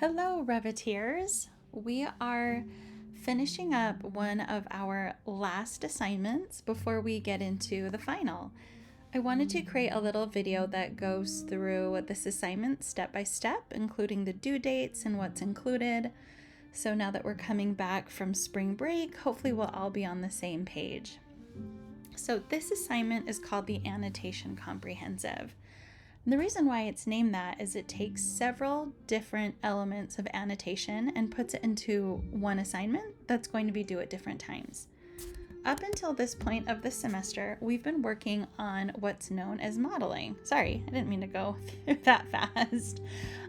Hello, Reviteers. We are finishing up one of our last assignments before we get into the final. I wanted to create a little video that goes through this assignment step by step, including the due dates and what's included. So now that we're coming back from spring break, hopefully we'll all be on the same page. So this assignment is called the Annotation Comprehensive. And the reason why it's named that is it takes several different elements of annotation and puts it into one assignment that's going to be due at different times. Up until this point of the semester, we've been working on what's known as modeling. Sorry, I didn't mean to go through that fast.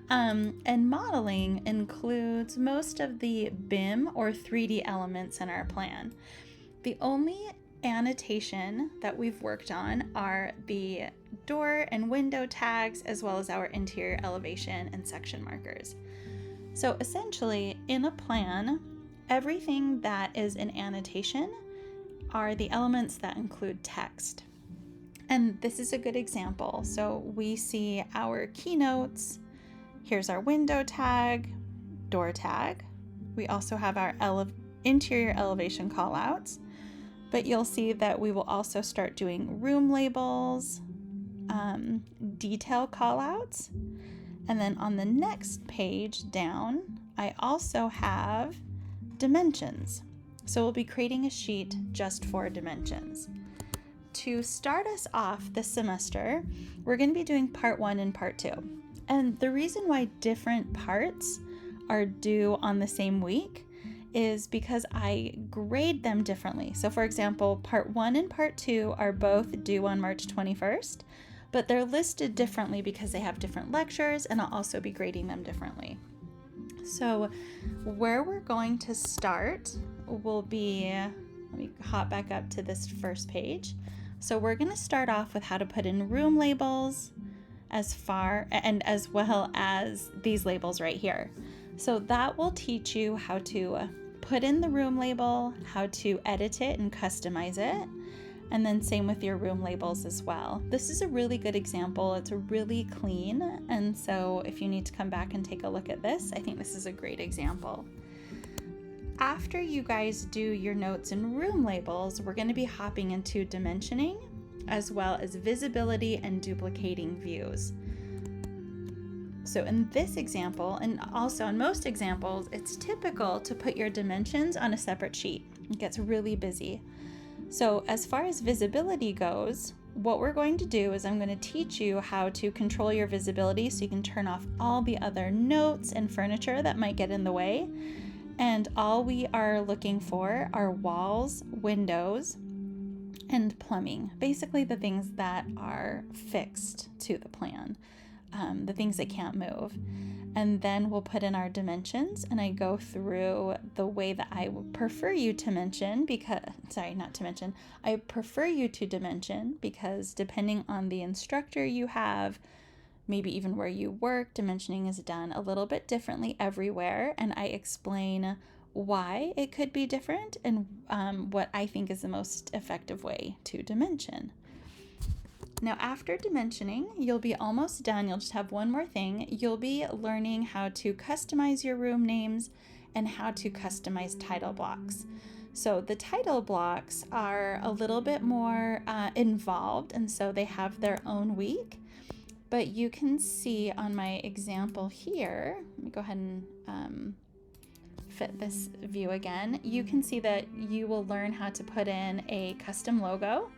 And modeling includes most of the BIM or 3D elements in our plan. The only annotation that we've worked on are the door and window tags, as well as our interior elevation and section markers. So essentially, in a plan, everything that is an annotation are the elements that include text. And this is a good example. So we see our keynotes. Here's our window tag, door tag. We also have our interior elevation callouts. But you'll see that we will also start doing room labels, detail callouts, and then on the next page down, I also have dimensions. So we'll be creating a sheet just for dimensions. To start us off this semester, we're going to be doing part 1 and part 2. And the reason why different parts are due on the same week is because I grade them differently. So for example, part 1 and part 2 are both due on March 21st, but they're listed differently because they have different lectures, and I'll also be grading them differently. So where we're going to start will be, let me hop back up to this first page. So we're going to start off with how to put in room labels as well as these labels right here. So that will teach you how to put in the room label, how to edit it and customize it, and then same with your room labels as well. This is a really good example. It's really clean, and so if you need to come back and take a look at this, I think this is a great example. After you guys do your notes and room labels, we're going to be hopping into dimensioning, as well as visibility and duplicating views. So in this example, and also in most examples, it's typical to put your dimensions on a separate sheet. It gets really busy. So as far as visibility goes, what we're going to do is I'm going to teach you how to control your visibility so you can turn off all the other notes and furniture that might get in the way. And all we are looking for are walls, windows, and plumbing. Basically the things that are fixed to the plan. The things that can't move. And then we'll put in our dimensions, and I go through the way that I would prefer you to mention I prefer you to dimension because depending on the instructor you have, maybe even where you work, dimensioning is done a little bit differently everywhere, and I explain why it could be different and what I think is the most effective way to dimension. Now, after dimensioning, you'll be almost done. You'll just have one more thing. You'll be learning how to customize your room names and how to customize title blocks. So the title blocks are a little bit more involved, and so they have their own week. But you can see on my example here, let me go ahead and fit this view again. You can see that you will learn how to put in a custom logo.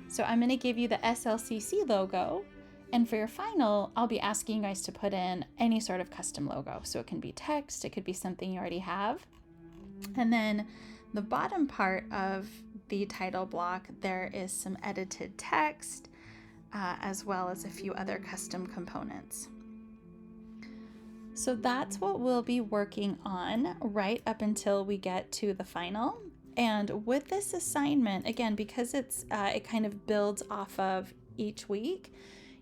So I'm going to give you the SLCC logo, and for your final, I'll be asking you guys to put in any sort of custom logo. So it can be text, it could be something you already have. And then the bottom part of the title block, there is some edited text, as well as a few other custom components. So that's what we'll be working on right up until we get to the final. And with this assignment, again, because it kind of builds off of each week,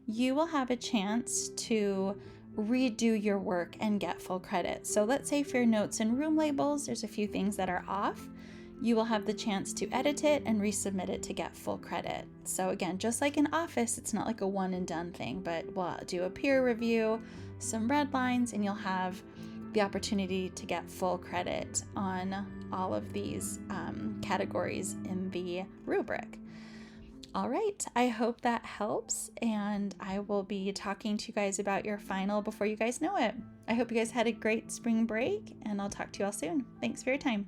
you will have a chance to redo your work and get full credit. So let's say for your notes and room labels, there's a few things that are off. You will have the chance to edit it and resubmit it to get full credit. So again, just like in Office, it's not like a one and done thing, but we'll do a peer review, some red lines, and you'll have the opportunity to get full credit on all of these categories in the rubric. All right, I hope that helps, and I will be talking to you guys about your final before you guys know it. I hope you guys had a great spring break, and I'll talk to you all soon. Thanks for your time.